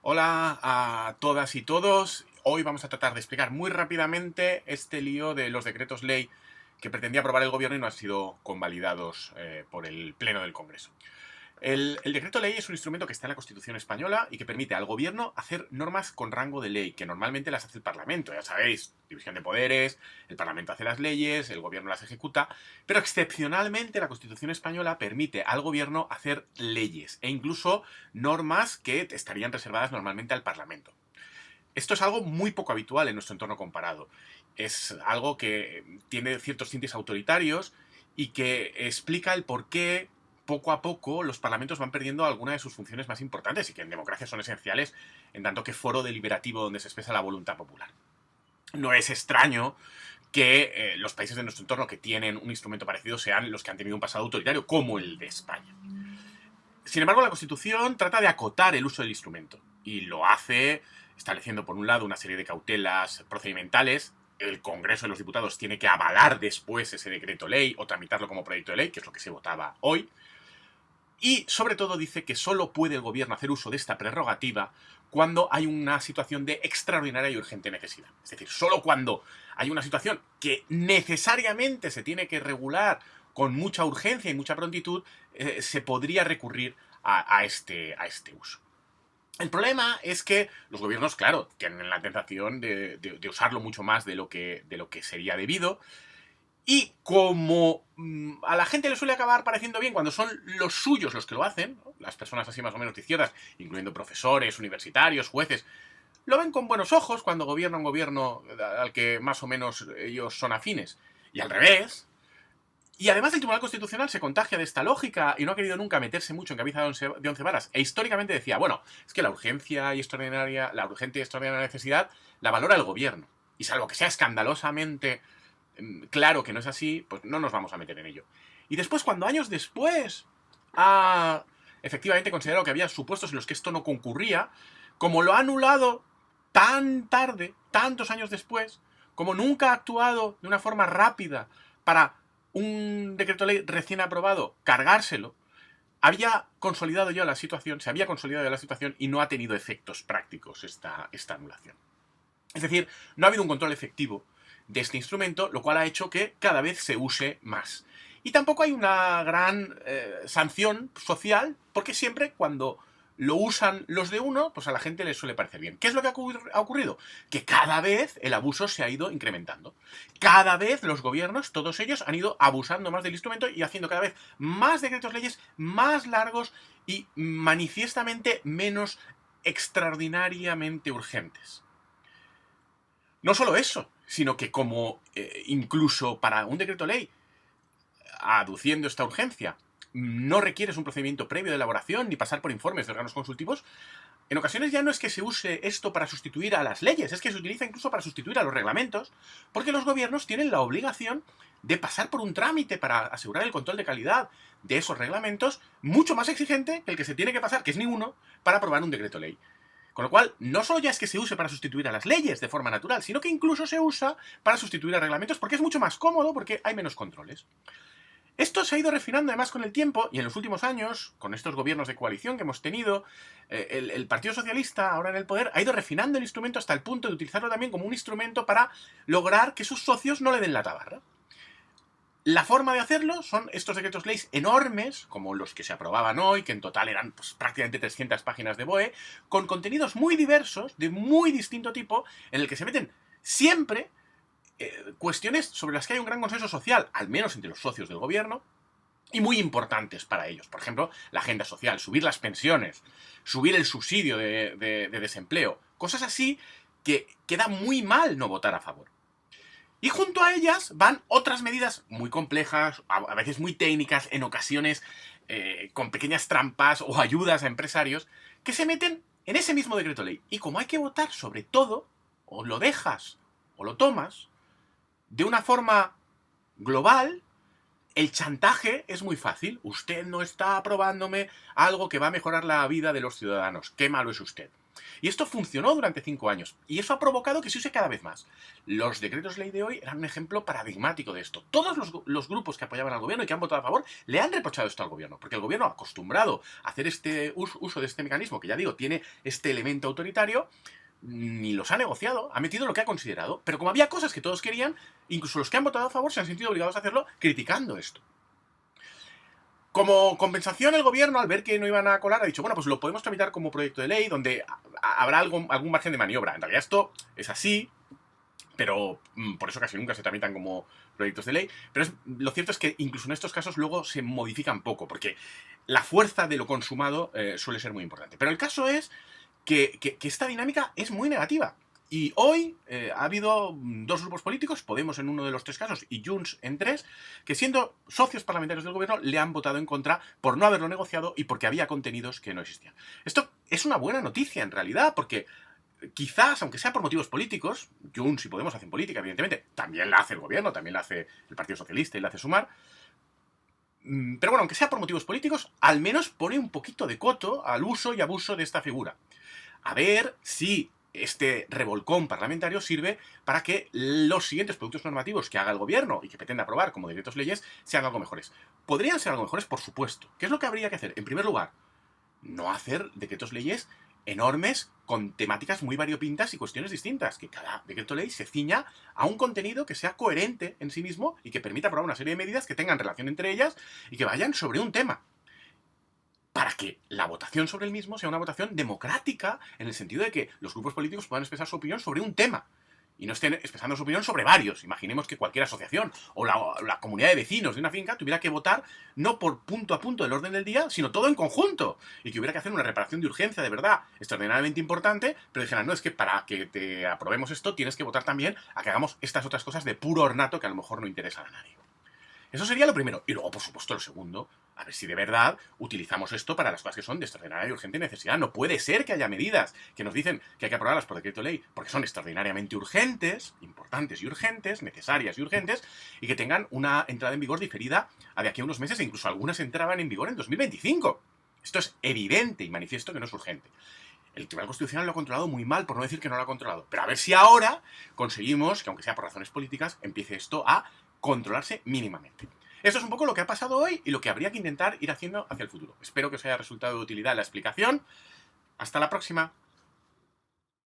Hola a todas y todos. Hoy vamos a tratar de explicar muy rápidamente este lío de los decretos ley que pretendía aprobar el gobierno y no han sido convalidados por el Pleno del Congreso. El decreto ley es un instrumento que está en la Constitución española y que permite al gobierno hacer normas con rango de ley, que normalmente las hace el Parlamento. Ya sabéis, división de poderes, el Parlamento hace las leyes, el gobierno las ejecuta, pero excepcionalmente la Constitución española permite al gobierno hacer leyes e incluso normas que estarían reservadas normalmente al Parlamento. Esto es algo muy poco habitual en nuestro entorno comparado. Es algo que tiene ciertos tintes autoritarios y que explica el por qué poco a poco los parlamentos van perdiendo alguna de sus funciones más importantes y que en democracia son esenciales en tanto que foro deliberativo donde se expresa la voluntad popular. No es extraño que los países de nuestro entorno que tienen un instrumento parecido sean los que han tenido un pasado autoritario, como el de España. Sin embargo, la Constitución trata de acotar el uso del instrumento y lo hace estableciendo, por un lado, una serie de cautelas procedimentales. El Congreso de los Diputados tiene que avalar después ese decreto ley o tramitarlo como proyecto de ley, que es lo que se votaba hoy. Y, sobre todo, dice que solo puede el gobierno hacer uso de esta prerrogativa cuando hay una situación de extraordinaria y urgente necesidad. Es decir, solo cuando hay una situación que necesariamente se tiene que regular con mucha urgencia y mucha prontitud, se podría recurrir a este uso. El problema es que los gobiernos, claro, tienen la tentación de usarlo mucho más de lo que sería debido. Y como a la gente le suele acabar pareciendo bien cuando son los suyos los que lo hacen, ¿no? Las personas así más o menos de izquierdas, incluyendo profesores, universitarios, jueces, lo ven con buenos ojos cuando gobierna un gobierno al que más o menos ellos son afines. Y al revés. Y además el Tribunal Constitucional se contagia de esta lógica y no ha querido nunca meterse mucho en camisa de once varas. E históricamente decía, bueno, es que la urgencia y extraordinaria, la urgente y extraordinaria necesidad la valora el gobierno. Y salvo que sea escandalosamente claro que no es así, pues no nos vamos a meter en ello. Y después, cuando años después ha efectivamente considerado que había supuestos en los que esto no concurría, como lo ha anulado tan tarde, tantos años después, como nunca ha actuado de una forma rápida para un decreto ley recién aprobado, cargárselo, había consolidado ya la situación, se había consolidado ya la situación y no ha tenido efectos prácticos esta anulación. Es decir, no ha habido un control efectivo de este instrumento, lo cual ha hecho que cada vez se use más. Y tampoco hay una gran sanción social, porque siempre cuando lo usan los de uno, pues a la gente le suele parecer bien. ¿Qué es lo que ha ocurrido? Que cada vez el abuso se ha ido incrementando. Cada vez los gobiernos, todos ellos, han ido abusando más del instrumento y haciendo cada vez más decretos leyes más largos y manifiestamente menos extraordinariamente urgentes. No solo eso, sino que como incluso para un decreto ley, aduciendo esta urgencia, no requieres un procedimiento previo de elaboración ni pasar por informes de órganos consultivos, en ocasiones ya no es que se use esto para sustituir a las leyes, es que se utiliza incluso para sustituir a los reglamentos, porque los gobiernos tienen la obligación de pasar por un trámite para asegurar el control de calidad de esos reglamentos mucho más exigente que el que se tiene que pasar, que es ninguno, para aprobar un decreto ley. Con lo cual, no solo ya es que se use para sustituir a las leyes de forma natural, sino que incluso se usa para sustituir a reglamentos porque es mucho más cómodo, porque hay menos controles. Esto se ha ido refinando además con el tiempo y en los últimos años, con estos gobiernos de coalición que hemos tenido, el Partido Socialista, ahora en el poder, ha ido refinando el instrumento hasta el punto de utilizarlo también como un instrumento para lograr que sus socios no le den la tabarra. La forma de hacerlo son estos decretos leyes enormes, como los que se aprobaban hoy, que en total eran pues, prácticamente 300 páginas de BOE, con contenidos muy diversos, de muy distinto tipo, en el que se meten siempre cuestiones sobre las que hay un gran consenso social, al menos entre los socios del gobierno, y muy importantes para ellos. Por ejemplo, la agenda social, subir las pensiones, subir el subsidio de desempleo, cosas así que queda muy mal no votar a favor. Y junto a ellas van otras medidas muy complejas, a veces muy técnicas, en ocasiones con pequeñas trampas o ayudas a empresarios, que se meten en ese mismo decreto ley. Y como hay que votar sobre todo, o lo dejas o lo tomas, de una forma global, el chantaje es muy fácil. Usted no está aprobándome algo que va a mejorar la vida de los ciudadanos. Qué malo es usted. Y esto funcionó durante 5 años. Y eso ha provocado que se use cada vez más. Los decretos ley de hoy eran un ejemplo paradigmático de esto. Todos los grupos que apoyaban al gobierno y que han votado a favor le han reprochado esto al gobierno. Porque el gobierno, acostumbrado a hacer este uso de este mecanismo, que ya digo, tiene este elemento autoritario, ni los ha negociado, ha metido lo que ha considerado. Pero como había cosas que todos querían, incluso los que han votado a favor se han sentido obligados a hacerlo criticando esto. Como compensación, el gobierno, al ver que no iban a colar, ha dicho, bueno, pues lo podemos tramitar como proyecto de ley, donde habrá algún margen de maniobra. En realidad esto es así, pero por eso casi nunca se tramitan como proyectos de ley. Pero lo cierto es que incluso en estos casos luego se modifican poco, porque la fuerza de lo consumado suele ser muy importante. Pero el caso es que esta dinámica es muy negativa. Y hoy ha habido dos grupos políticos, Podemos en uno de los 3 casos y Junts en 3, que siendo socios parlamentarios del gobierno le han votado en contra por no haberlo negociado y porque había contenidos que no existían. Esto es una buena noticia en realidad, porque quizás, aunque sea por motivos políticos, Junts y Podemos hacen política, evidentemente, también la hace el gobierno, también la hace el Partido Socialista y la hace Sumar, pero bueno, aunque sea por motivos políticos, al menos pone un poquito de coto al uso y abuso de esta figura. A ver si este revolcón parlamentario sirve para que los siguientes productos normativos que haga el gobierno y que pretenda aprobar como decretos leyes sean algo mejores. ¿Podrían ser algo mejores? Por supuesto. ¿Qué es lo que habría que hacer? En primer lugar, no hacer decretos leyes enormes con temáticas muy variopintas y cuestiones distintas. Que cada decreto ley se ciña a un contenido que sea coherente en sí mismo y que permita aprobar una serie de medidas que tengan relación entre ellas y que vayan sobre un tema, para que la votación sobre el mismo sea una votación democrática, en el sentido de que los grupos políticos puedan expresar su opinión sobre un tema y no estén expresando su opinión sobre varios. Imaginemos que cualquier asociación o la comunidad de vecinos de una finca tuviera que votar no por punto a punto del orden del día, sino todo en conjunto, y que hubiera que hacer una reparación de urgencia de verdad extraordinariamente importante, pero dijeran, no, es que para que te aprobemos esto tienes que votar también a que hagamos estas otras cosas de puro ornato que a lo mejor no interesan a nadie. Eso sería lo primero. Y luego, por supuesto, lo segundo, a ver si de verdad utilizamos esto para las cosas que son de extraordinaria y urgente necesidad. No puede ser que haya medidas que nos dicen que hay que aprobarlas por decreto ley porque son extraordinariamente urgentes, importantes y urgentes, necesarias y urgentes, y que tengan una entrada en vigor diferida a de aquí a unos meses, e incluso algunas entraban en vigor en 2025. Esto es evidente y manifiesto que no es urgente. El Tribunal Constitucional lo ha controlado muy mal, por no decir que no lo ha controlado. Pero a ver si ahora conseguimos que, aunque sea por razones políticas, empiece esto a controlarse mínimamente. Esto es un poco lo que ha pasado hoy y lo que habría que intentar ir haciendo hacia el futuro. Espero que os haya resultado de utilidad la explicación. Hasta la próxima.